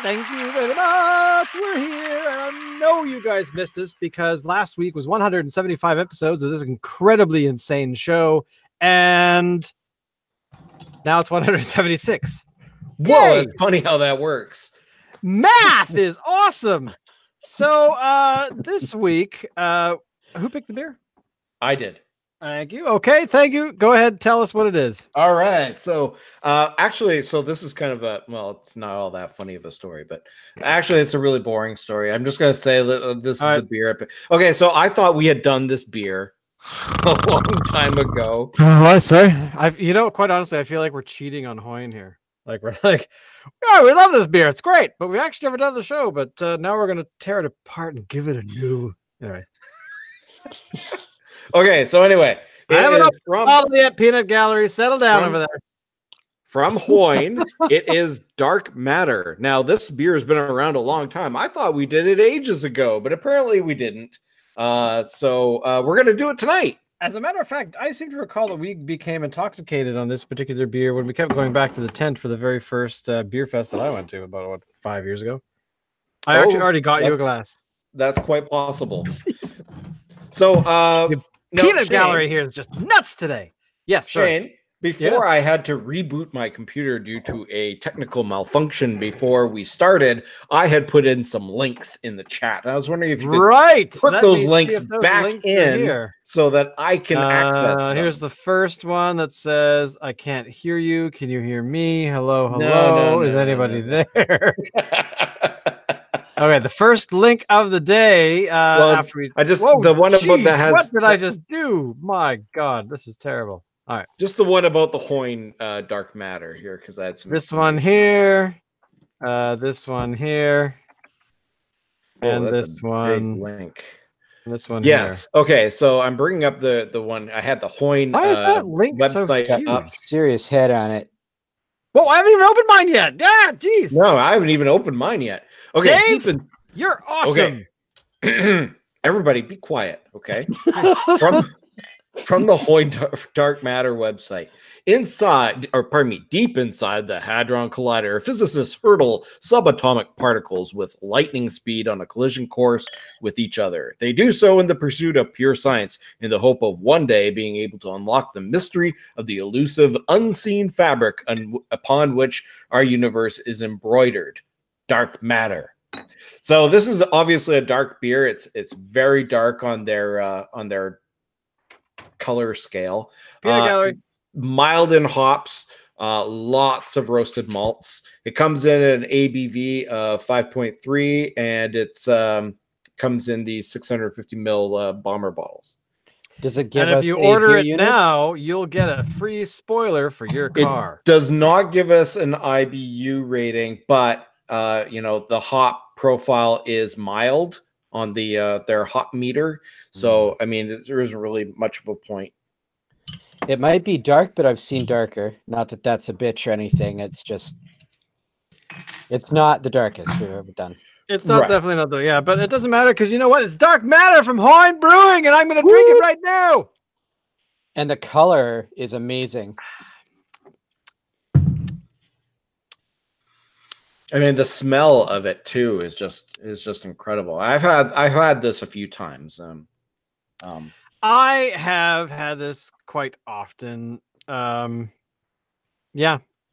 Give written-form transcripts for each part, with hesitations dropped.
Thank you very much. We're here. And I know you guys missed us because last week was 175 episodes of this incredibly insane show. And now it's 176. Whoa, Yay! it's funny how that works. Math is awesome. So this week, who picked the beer? I did. Thank you. Okay, thank you. Go ahead, tell us what it is. All right. So actually, this is kind of it's not all that funny of a story, but actually it's a really boring story. I'm just going to say that this is the beer. Okay, so I thought we had done this beer a long time ago. Oh, sorry. Quite honestly, I feel like we're cheating on Hoyne here. Like we're like, oh, we love this beer. It's great, but we've actually never done the show. But now we're going to tear it apart and give it a new. Anyway. Okay, so anyway, I haven't from yet. Peanut Gallery, settle down over there. From Hoyne, it is Dark Matter. Now, this beer has been around a long time. I thought we did it ages ago, but apparently we didn't. So we're going to do it tonight. As a matter of fact, I seem to recall that we became intoxicated on this particular beer when we kept going back to the tent for the very first beer fest that I went to about 5 years ago. I actually already got you a glass. That's quite possible. So, Peanut Gallery here is just nuts today. Yes, Shane. Before I had to reboot my computer due to a technical malfunction before we started, I had put in some links in the chat. I was wondering if you could put those links back in so that I can access them. Here's the first one that says, I can't hear you. Can you hear me? Hello, hello. No, is anybody there? Okay, the first link of the day. After we, the one about that has. What did I just do? My God, this is terrible. All right, just the one about the Hoyne Dark Matter here, because that's this one here, this one here, and this one. Link. This one. Yes. Here. Okay, so I'm bringing up the one I had the Hoyne website up. Serious head on it. Well, I haven't even opened mine yet. Yeah, jeez. No, I haven't even opened mine yet. Okay, Dave, you're awesome. Okay. Everybody, be quiet. Okay. From the Hoyne Dark Matter website. Deep inside the Hadron Collider, physicists hurtle subatomic particles with lightning speed on a collision course with each other. They do so in the pursuit of pure science, in the hope of one day being able to unlock the mystery of the elusive, unseen fabric upon which our universe is embroidered. Dark Matter. So this is obviously a dark beer. It's very dark on their color scale. Peanut Gallery. Mild in hops, lots of roasted malts. It comes in an ABV of 5.3, and it's comes in these 650 ml bomber bottles. Does it give us? And if you order it units? now, you'll get a free spoiler for your car. It does not give us an IBU rating, but the hop profile is mild on the their hop meter. So I mean, there isn't really much of a point. It might be dark, but I've seen darker. Not that that's a bitch or anything. It's just, it's not the darkest we've ever done. It's not definitely not but it doesn't matter because you know what? It's Dark Matter from Hoyne Brewing, and I'm going to drink it right now. And the color is amazing. I mean, the smell of it too is just incredible. I've had this a few times. I have had this quite often. Yeah.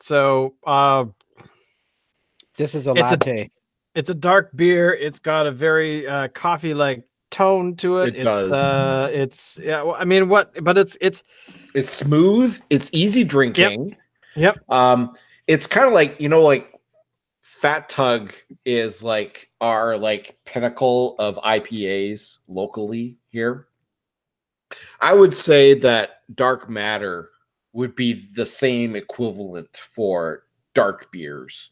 So this is a latte. It's a dark beer. It's got a very coffee-like tone to it. It's I mean, but it's smooth. It's easy drinking. Yep. It's kind of like, like Fat Tug is like our pinnacle of IPAs locally here. I would say that Dark Matter would be the same equivalent for dark beers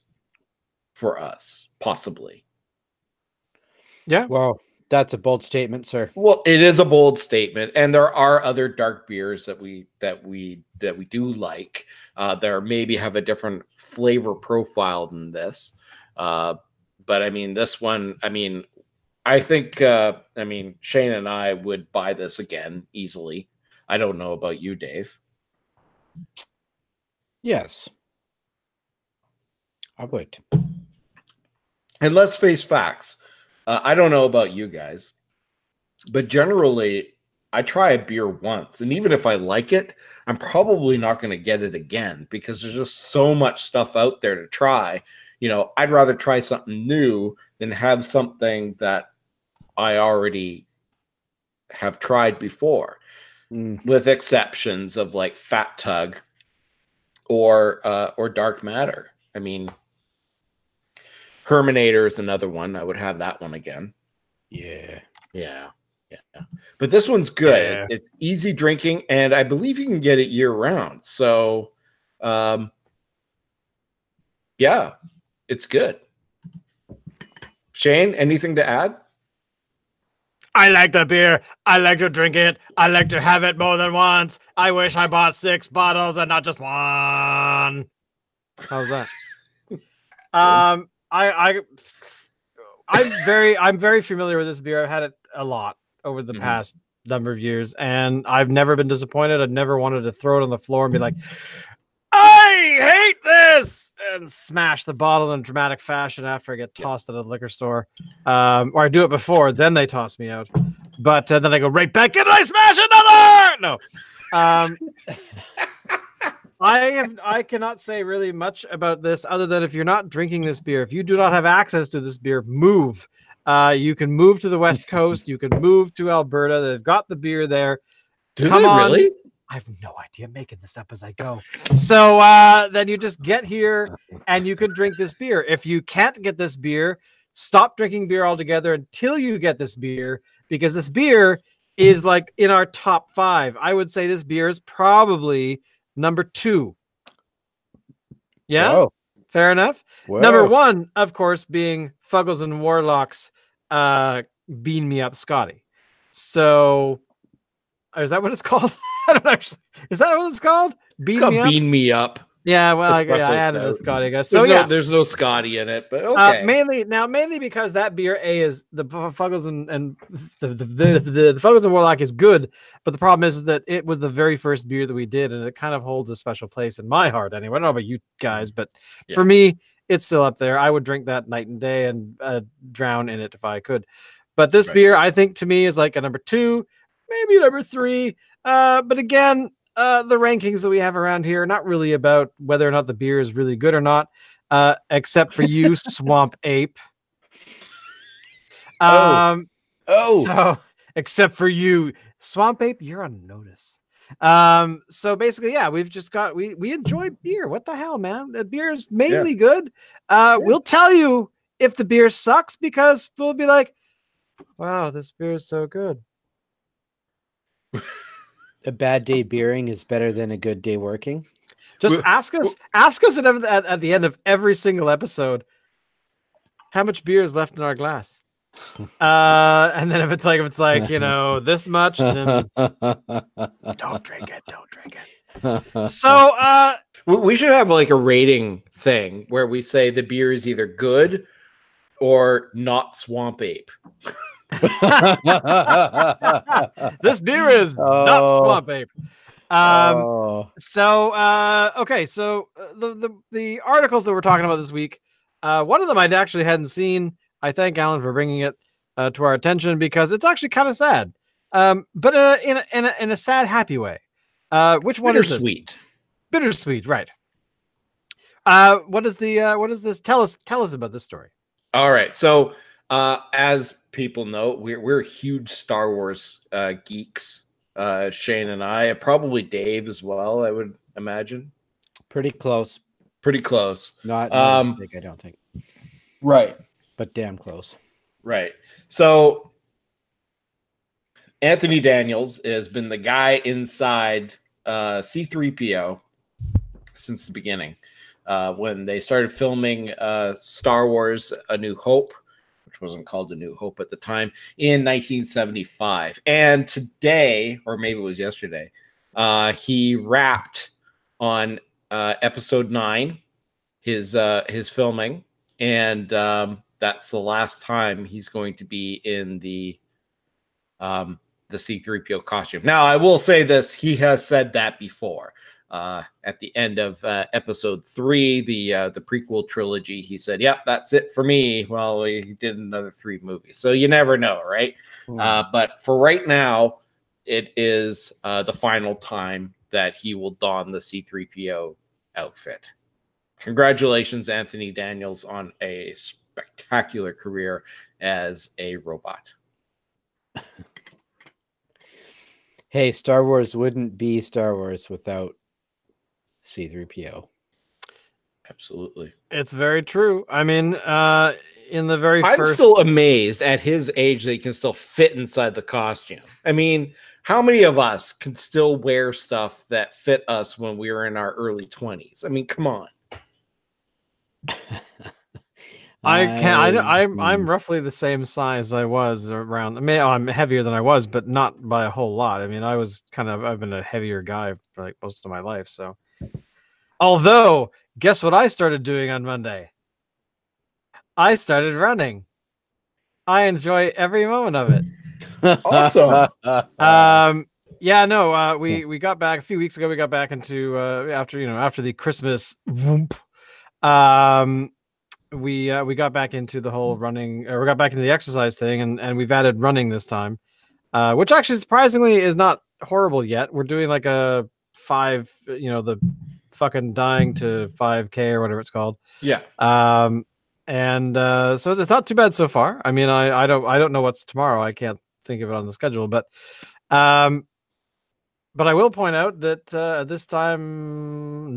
for us, possibly. Yeah. Wow, that's a bold statement, sir. Well, it is a bold statement, and there are other dark beers that we do like. There maybe have a different flavor profile than this. But I mean, this one, I think, Shane and I would buy this again easily. I don't know about you, Dave. Yes, I would. And let's face facts. I don't know about you guys, but generally, I try a beer once, and even if I like it, I'm probably not going to get it again because there's just so much stuff out there to try. You know, I'd rather try something new than have something that I already have tried before, with exceptions of like Fat Tug or Dark Matter. I mean, Herminator is another one. I would have that one again. Yeah. But this one's good. Yeah. It's easy drinking, and I believe you can get it year round. So, yeah, it's good. Shane, anything to add? I like the beer. I like to drink it. I like to have it more than once. I wish I bought 6 bottles and not just one. How's that? I'm very familiar with this beer. I've had it a lot over the past number of years, and I've never been disappointed. I've never wanted to throw it on the floor and be like, I hate this, and smash the bottle in dramatic fashion after I get tossed at a liquor store. Or I do it before, then they toss me out. But then I go right back in and I smash another! No. I cannot say really much about this other than if you're not drinking this beer, if you do not have access to this beer, move. You can move to the West Coast. You can move to Alberta. They've got the beer there. Come on. Really? I have no idea. I'm making this up as I go. So then you just get here and you can drink this beer. If you can't get this beer, stop drinking beer altogether until you get this beer, because this beer is like in our top 5. I would say this beer is probably number 2. Yeah. Whoa. Fair enough. Whoa. Number 1, of course, being Fuggles and Warlocks Bean Me Up Scotty. So is that what it's called? I don't actually. Is that what it's called? Bean Me Up. Yeah, well, I added a Scotty, I guess. So there's no Scotty in it, but okay. Mainly because that beer is the Fuggles and the Fuggles and Warlock is good, but the problem is that it was the very first beer that we did, and it kind of holds a special place in my heart. Anyway, I don't know about you guys, but for me, it's still up there. I would drink that night and day and drown in it if I could. But this beer, I think, to me, is like a number 2, maybe number 3. But again, the rankings that we have around here are not really about whether or not the beer is really good or not, except for you, Swamp Ape. So except for you, Swamp Ape, you're on notice. So basically, yeah, we've just got we enjoy beer. What the hell, man? The beer is mainly good. We'll tell you if the beer sucks because we'll be like, wow, this beer is so good. A bad day beering is better than a good day working. Just ask us at the end of every single episode how much beer is left in our glass. And then if it's like, you know, this much, then don't drink it. So we should have like a rating thing where we say the beer is either good or not Swamp Ape. This beer is not Swamp Ape. Okay, so the articles that we're talking about this week, one of them I actually hadn't seen. I thank Alan for bringing it to our attention because it's actually kind of sad, but in a sad, happy way. Which one is this? Bittersweet, right? What is this? Tell us about this story. All right, so as people know, we're huge Star Wars geeks. Shane and I, probably Dave as well, I would imagine. Pretty close. Not as big, I don't think. Right. But damn close. Right. So Anthony Daniels has been the guy inside C-3PO since the beginning. When they started filming Star Wars A New Hope, which wasn't called A New Hope at the time, in 1975. And today, or maybe it was yesterday, he wrapped on episode 9, his filming, and that's the last time he's going to be in the C-3PO costume. Now, I will say this, he has said that before. at the end of episode 3, the prequel trilogy. He said, "Yep, that's it for me." Well, he did another 3 movies, so you never know, right? But for right now, it is the final time that he will don the C-3PO outfit. Congratulations, Anthony Daniels, on a spectacular career as a robot. Hey, Star Wars wouldn't be Star Wars without C-3PO. Absolutely. It's very true. I mean, in the very I'm first... still amazed at his age that he can still fit inside the costume. I mean, how many of us can still wear stuff that fit us when we were in our early 20s? I mean, come on. I'm roughly the same size I was around. I mean, I'm heavier than I was, but not by a whole lot. I mean, I've been a heavier guy for like most of my life. So, although, guess what I started doing on Monday? I started running. I enjoy every moment of it. Awesome. Yeah, no, we got back a few weeks ago. We got back into after the Christmas whoop. We got back into the whole running, or we got back into the exercise thing, and we've added running this time, which actually surprisingly is not horrible yet. We're doing like a 5, the fucking dying to 5K or whatever it's called. Yeah. And so it's not too bad so far. I mean, I don't know what's tomorrow. I can't think of it on the schedule, but I will point out that this time,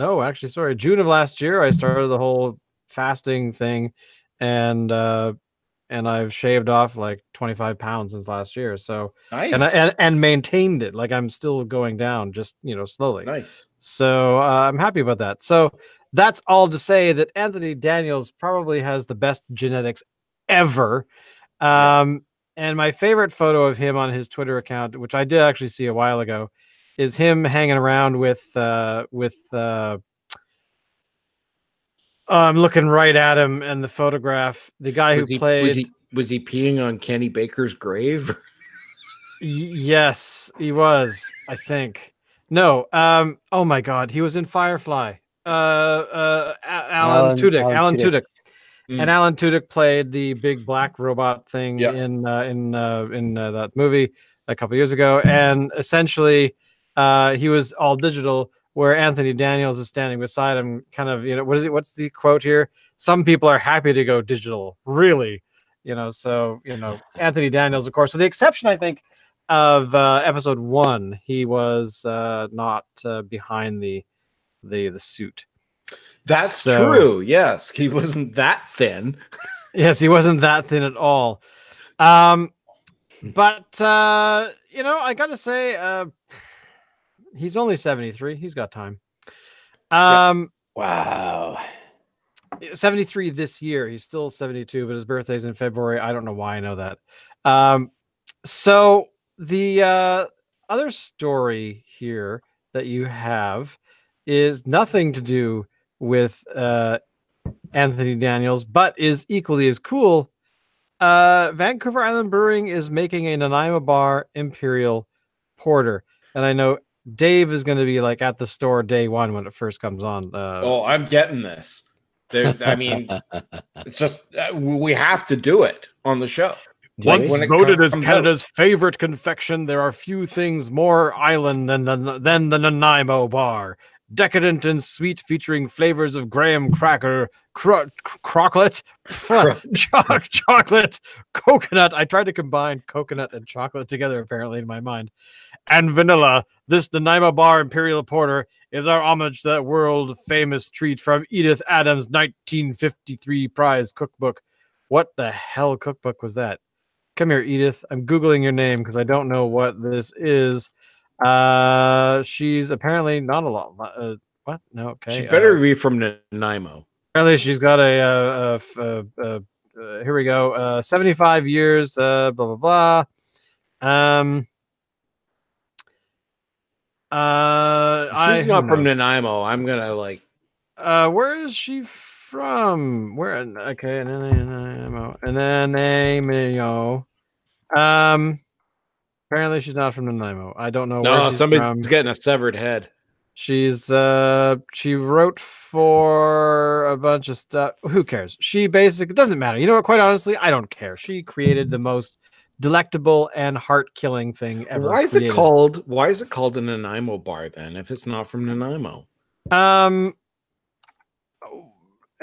June of last year, I started the whole fasting thing, and I've shaved off like 25 pounds since last year. So nice. and maintained it. Like I'm still going down, just slowly. Nice. So I'm happy about that. So that's all to say that Anthony Daniels probably has the best genetics ever. And my favorite photo of him on his Twitter account, which I did actually see a while ago, is him hanging around with I'm looking right at him, and the photograph, the guy who played... Was he peeing on Kenny Baker's grave? Yes, he was, I think. No, oh my God, he was in Firefly. Alan Tudyk. And Alan Tudyk played the big black robot thing in that movie a couple years ago, and essentially he was all digital, where Anthony Daniels is standing beside him, kind of, what's the quote here? Some people are happy to go digital, really, so Anthony Daniels, of course, with the exception, I think, of episode 1, he was not behind the suit. That's true. Yes, he wasn't that thin. Yes, he wasn't that thin at all. But I gotta say, he's only 73. He's got time. Wow. 73 this year. He's still 72, but his birthday's in February. I don't know why I know that. So the other story here that you have is nothing to do with Anthony Daniels, but is equally as cool. Vancouver Island Brewing is making a Nanaimo Bar Imperial Porter, and I know Dave is going to be like at the store day one when it first comes on. I'm getting this. I mean, it's just we have to do it on the show. Once voted as Canada's favorite confection, there are few things more island than the Nanaimo Bar. Decadent and sweet, featuring flavors of graham cracker, chocolate, coconut. I tried to combine coconut and chocolate together, apparently, in my mind, and vanilla. This Nanaimo Bar Imperial Porter is our homage to that world-famous treat from Edith Adams' 1953 prize cookbook. What the hell cookbook was that? Come here, Edith. I'm Googling your name because I don't know what this is. She's apparently not a lot. What? No, okay. She better be from Nanaimo. Apparently, she's got here we go. 75 years. Blah blah blah. She's not from Nanaimo. I'm gonna where is she from? Where? Okay, Nanaimo. Nanaimo. Apparently she's not from Nanaimo. I don't know. No, somebody's getting a severed head. She wrote for a bunch of stuff. Who cares? She basically, it doesn't matter. You know what? Quite honestly, I don't care. She created the most delectable and heart-killing thing ever. Why is created. it called a Nanaimo bar then if it's not from Nanaimo?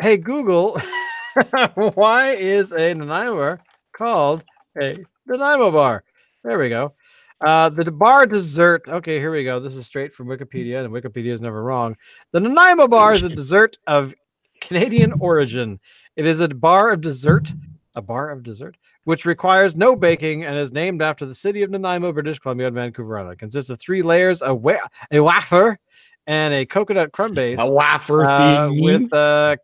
Hey Google, why is a Nanaimo bar called a Nanaimo bar? There we go. The bar dessert. Okay, here we go. This is straight from Wikipedia, and Wikipedia is never wrong. The Nanaimo bar is a dessert of Canadian origin. It is a bar of dessert, which requires no baking and is named after the city of Nanaimo, British Columbia, and Vancouver Island. It consists of 3 layers, a wafer, and a coconut crumb base. A wafer with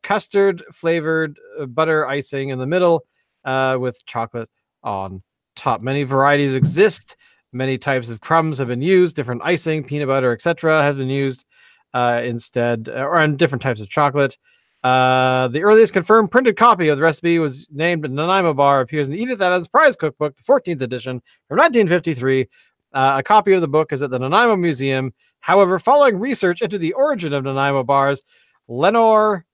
custard flavored butter icing in the middle, with chocolate on top. Many varieties exist. Many types of crumbs have been used. Different icing, peanut butter, etc., have been used instead, or on different types of chocolate. The earliest confirmed printed copy of the recipe was named Nanaimo Bar, appears in Edith Adams' Prize Cookbook, the 14th edition from 1953. A copy of the book is at the Nanaimo Museum. However, following research into the origin of Nanaimo bars, Lenore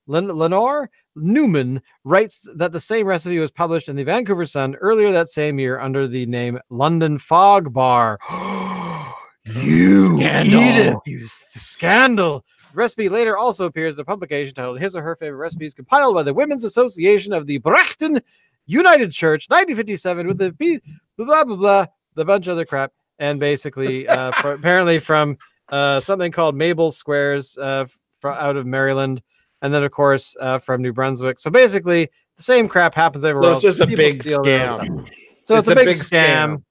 Newman writes that the same recipe was published in the Vancouver Sun earlier that same year under the name London Fog Bar. You Scandal. Edith, you scandal. The recipe later also appears in a publication titled His or Her Favorite Recipes, compiled by the Women's Association of the Brecton United Church, 1957, with the blah, blah, blah, the bunch of other crap. And basically, apparently from something called Mabel's Squares out of Maryland. And then, of course, from New Brunswick. So basically, the same crap happens everywhere else. It's just a People big steal their scam. stuff. So it's a big scam.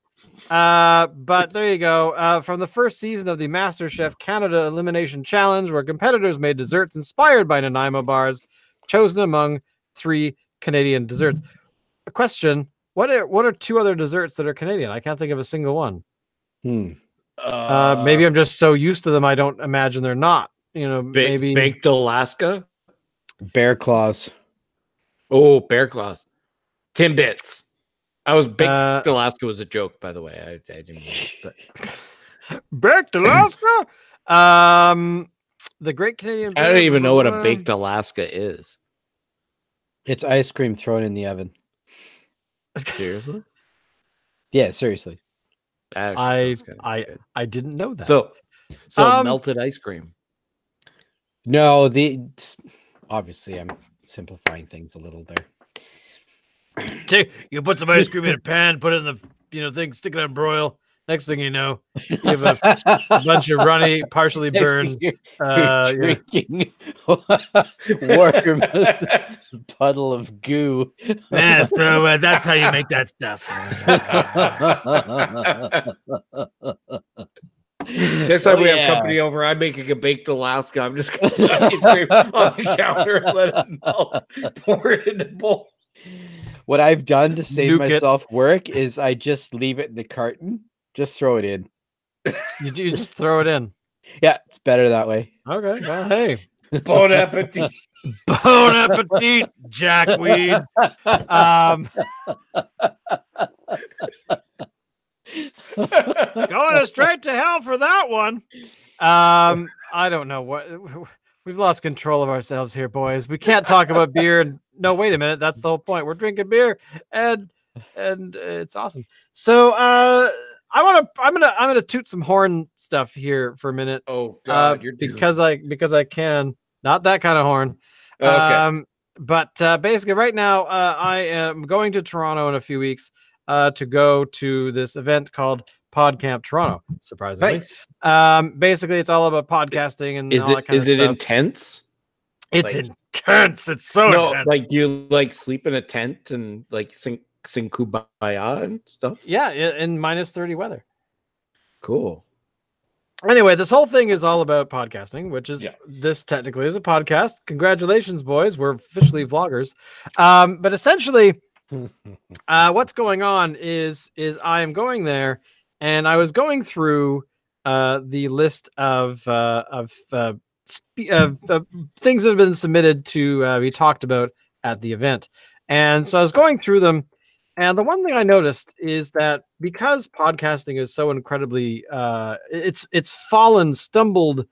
But there you go. From the first season of the MasterChef Canada Elimination Challenge, where competitors made desserts inspired by Nanaimo bars, chosen among 3 Canadian desserts. A question: What are 2 other desserts that are Canadian? I can't think of a single one. Maybe I'm just so used to them, I don't imagine they're not. You know, maybe Baked Alaska. Bear claws. Oh, bear claws. Timbits. I was baked Alaska was a joke, by the way. I didn't know, but baked Alaska. The Great Canadian. I don't even know what a baked Alaska is. It's ice cream thrown in the oven. Seriously? Yeah, seriously. I didn't know that. So melted ice cream. No, obviously I'm simplifying things a little there. You put some ice cream in a pan, put it in the thing, stick it on broil. Next thing you know, you have a bunch of runny, partially burned. You're drinking warm puddle of goo. Yeah, so that's how you make that stuff. Next time we have company over, I'm making a baked Alaska. I'm just going to put ice cream on the counter and let it melt. Pour it in the bowl. What I've done to save myself work is I just leave it in the carton. Just throw it in. You just throw it in. Yeah, it's better that way. Okay. Well, hey. Bon appetit. Bon appetit, jackweed. Going straight to hell for that one. I don't know what we've lost control of ourselves here, boys. We can't talk about beer. And no, wait a minute. That's the whole point. We're drinking beer, and it's awesome. So I'm gonna toot some horn stuff here for a minute. Oh God, because I can. Not that kind of horn. Okay. But basically, right now, I am going to Toronto in a few weeks to go to this event called PodCamp Toronto. Surprisingly, nice. Basically, it's all about podcasting and all that kind of stuff. Is it intense? It's intense. It's so intense. Like you sleep in a tent and sing kumbaya and stuff. Yeah, in -30 weather. Cool. Anyway, this whole thing is all about podcasting, which is this technically is a podcast. Congratulations, boys. We're officially vloggers. But essentially, what's going on is I am going there, and I was going through the list of things that have been submitted to be talked about at the event. And so I was going through them, and the one thing I noticed is that because podcasting is so incredibly, it's stumbled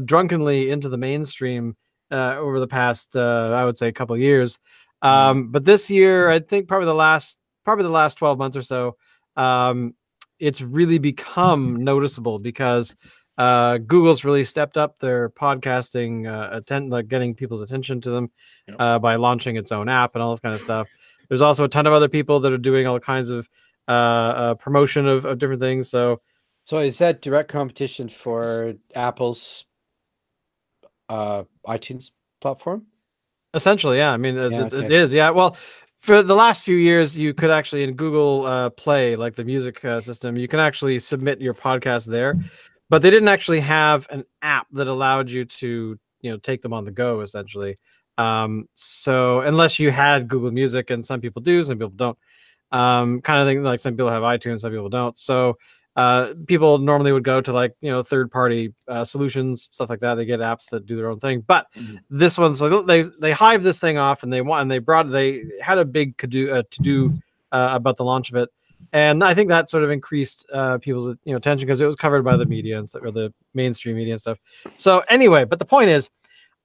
drunkenly into the mainstream over the past, I would say, a couple of years. But this year, I think probably the last 12 months or so, it's really become noticeable because Google's really stepped up their podcasting, like getting people's attention to them by launching its own app and all this kind of stuff. There's also a ton of other people that are doing all kinds of promotion of different things. So is that direct competition for Apple's iTunes platform? essentially, yeah. I mean, okay. it is. Yeah. Well, for the last few years, you could actually in Google Play, like the music system, you can actually submit your podcast there, but they didn't actually have an app that allowed you to, take them on the go, essentially. So unless you had Google Music, and some people do, some people don't, kind of thing. Like some people have iTunes, some people don't. So people normally would go to like third-party solutions, stuff like that. They get apps that do their own thing, but this one, so they hived this thing off, and they had a big to do about the launch of it, and I think that sort of increased people's attention because it was covered by the media and stuff, or the mainstream media and stuff. So anyway, but the point is,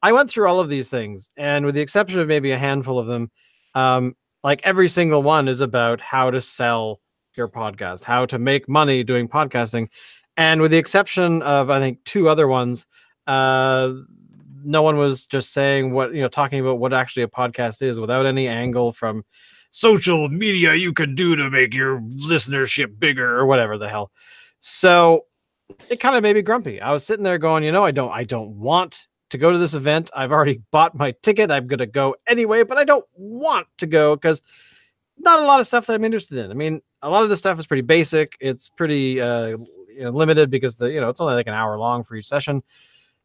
I went through all of these things, and with the exception of maybe a handful of them, like every single one is about how to sell your podcast, how to make money doing podcasting. And with the exception of, I think, 2 other ones, no one was just saying talking about what actually a podcast is without any angle from social media you could do to make your listenership bigger or whatever the hell. So it kind of made me grumpy. I was sitting there going, I don't want to go to this event. I've already bought my ticket. I'm going to go anyway, but I don't want to go because not a lot of stuff that I'm interested in. I mean, a lot of this stuff is pretty basic. It's pretty limited because it's only like an hour long for each session.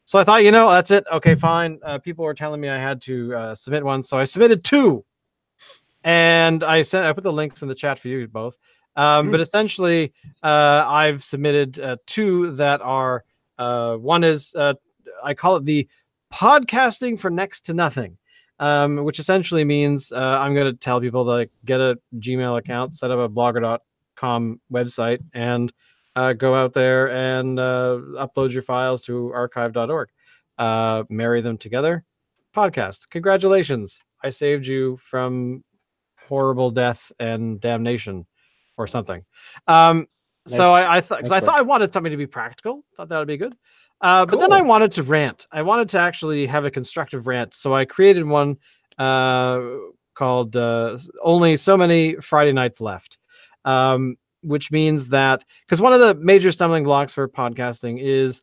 So I thought, that's it. Okay, fine. People were telling me I had to submit one, so I submitted 2, and I put the links in the chat for you both. But essentially, I've submitted 2 that are one is I call it the podcasting for next to nothing. Which essentially means I'm going to tell people to get a Gmail account, set up a blogger.com website, and go out there and upload your files to archive.org. Marry them together. Podcast. Congratulations. I saved you from horrible death and damnation or something. So I thought I wanted something to be practical. Thought that would be good. But then I wanted to rant. I wanted to actually have a constructive rant. So I created one called Only So Many Friday Nights Left, which means that because one of the major stumbling blocks for podcasting is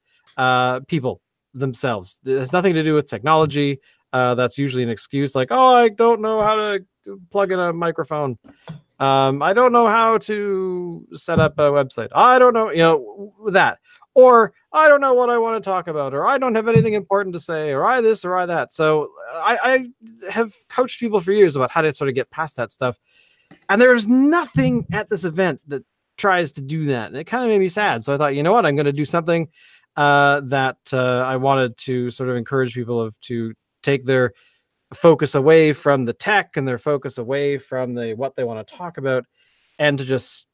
people themselves. It has nothing to do with technology. That's usually an excuse like, oh, I don't know how to plug in a microphone. I don't know how to set up a website. I don't know, that. Or I don't know what I want to talk about, or I don't have anything important to say, or I this or I that. So I have coached people for years about how to sort of get past that stuff. And there's nothing at this event that tries to do that. And it kind of made me sad. So I thought, you know what, I'm going to do something that I wanted to sort of encourage people to take their focus away from the tech and their focus away from what they want to talk about, and to just,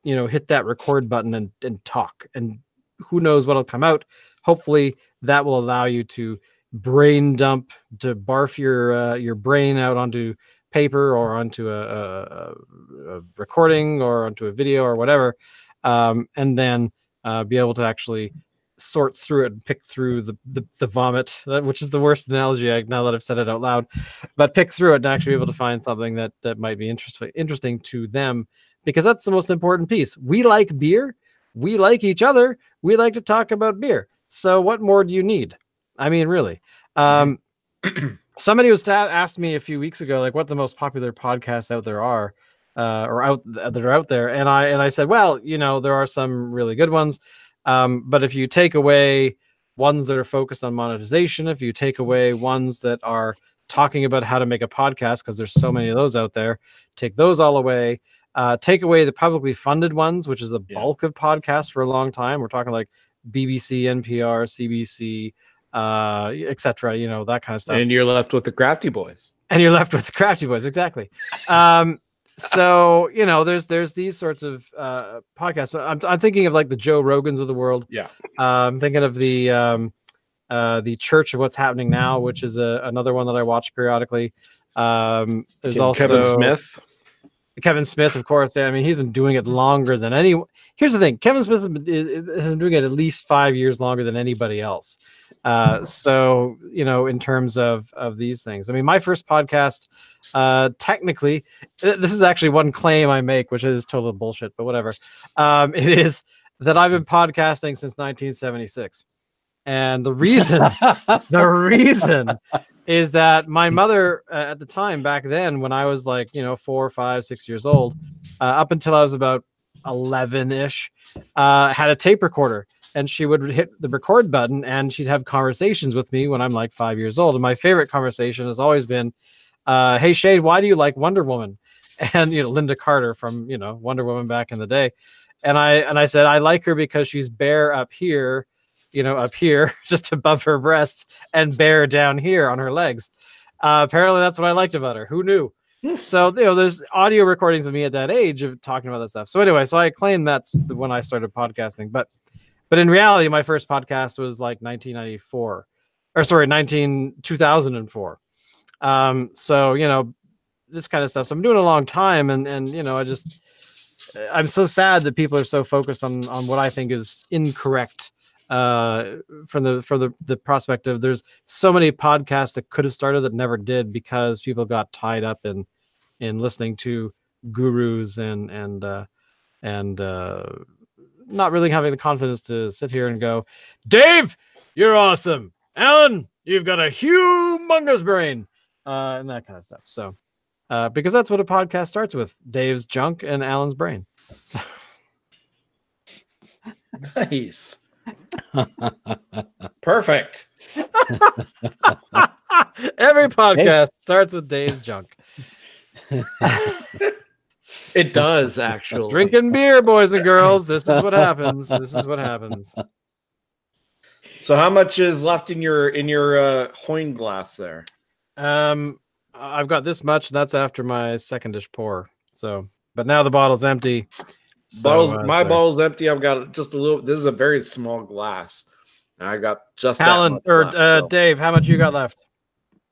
hit that record button and talk. And who knows what'll come out. Hopefully that will allow you to brain dump, to barf your brain out onto paper or onto a recording or onto a video or whatever, and then be able to actually sort through it and pick through the vomit, which is the worst analogy now that I've said it out loud, but pick through it and actually be able to find something that might be interesting to them, because that's the most important piece. We like beer. We like each other. We like to talk about beer. So what more do you need? I mean, really. Somebody asked me a few weeks ago, like, what the most popular podcasts out there are, that are out there. And I said, well, there are some really good ones. But if you take away ones that are focused on monetization, if you take away ones that are talking about how to make a podcast, because there's so many of those out there, take those all away. Take away the publicly funded ones, which is the bulk of podcasts for a long time. We're talking like BBC, NPR, CBC, etc. That kind of stuff. And you're left with the Crafty Boys. Exactly. So there's these sorts of podcasts. I'm thinking of like the Joe Rogans of the world. Yeah. I'm thinking of the The Church of What's Happening Now, which is another one that I watch periodically. There's also Kevin Smith, of course. I mean, he's been doing it longer than any. Here's the thing: Kevin Smith has been doing it at least 5 years longer than anybody else. So, you know, in terms of these things, I mean, my first podcast, technically, this is actually one claim I make, which is total bullshit, but whatever. It is that I've been podcasting since 1976. And the reason is that my mother at the time back then, when I was like, you know, 4, 5, 6 years old, up until I was about 11-ish, had a tape recorder. And she would hit the record button and she'd have conversations with me when I'm like 5 years old. And my favorite conversation has always been, hey, Shade, why do you like Wonder Woman? And, you know, Linda Carter from, you know, Wonder Woman back in the day. And I said, I like her because she's bare up here, you know, up here, just above her breasts, and bare down here on her legs. Apparently that's what I liked about her. Who knew? So, you know, there's audio recordings of me at that age of talking about that stuff. So anyway, so I claim that's when I started podcasting. But in reality, my first podcast was like 2004. So, you know, this kind of stuff. So I'm doing a long time. And you know, I'm so sad that people are so focused on what I think is incorrect from the prospect of there's so many podcasts that could have started that never did because people got tied up in listening to gurus and not really having the confidence to sit here and go, Dave, you're awesome. Alan, you've got a humongous brain, and that kind of stuff. So, because that's what a podcast starts with: Dave's junk and Alan's brain. So. Nice. Perfect. Every podcast starts with Dave's junk. It does, actually. Drinking beer, boys and girls. This is what happens. So how much is left in your Hoyne glass there? I've got this much. That's after my second-ish pour. So, but now the bottle's empty. My bottle's empty. I've got just a little. This is a very small glass. And I got just Alan that much or left, so. Dave. How much you got left?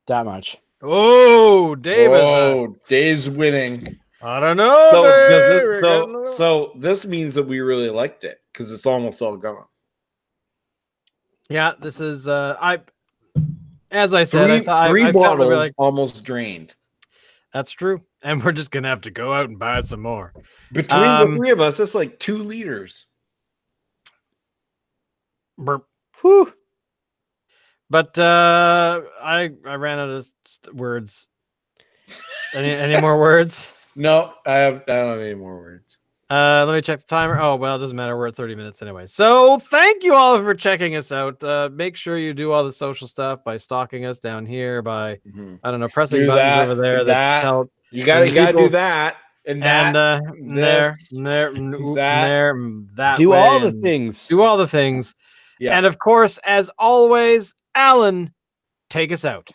That much. Oh, Dave! Dave's winning. I don't know. So this means that we really liked it because it's almost all gone. Yeah, this is as I said, three bottles really almost drained. That's true, and we're just gonna have to go out and buy some more. Between the three of us, that's like 2 liters. Burp. Whew. But I ran out of words. Any more words? No, I don't have any more words. Let me check the timer. Oh, well, it doesn't matter. We're at 30 minutes anyway. So thank you all for checking us out. Make sure you do all the social stuff by stalking us down here, by, I don't know, pressing buttons over there. You gotta do that. And there. Do all the things. Do all the things. Yeah. And of course, as always, Alan, take us out.